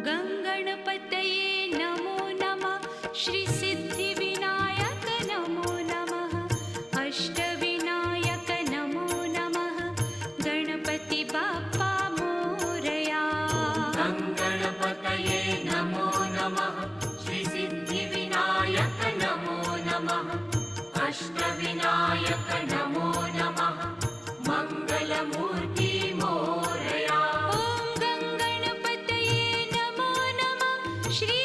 गङ्गणपतये नमो नमः श्रीसिद्धिविनायक नमो नमः अष्टविनायक नमो नमः गणपति बाप्पा मोरया। गङ्गणपतये नमो नमः श्रीसिद्धिविनायक नमो नमः अष्टविनायक नमो नमः मङ्गलमूर्ति मोरया। ॐ गङ्गणपतये नमो नमः श्री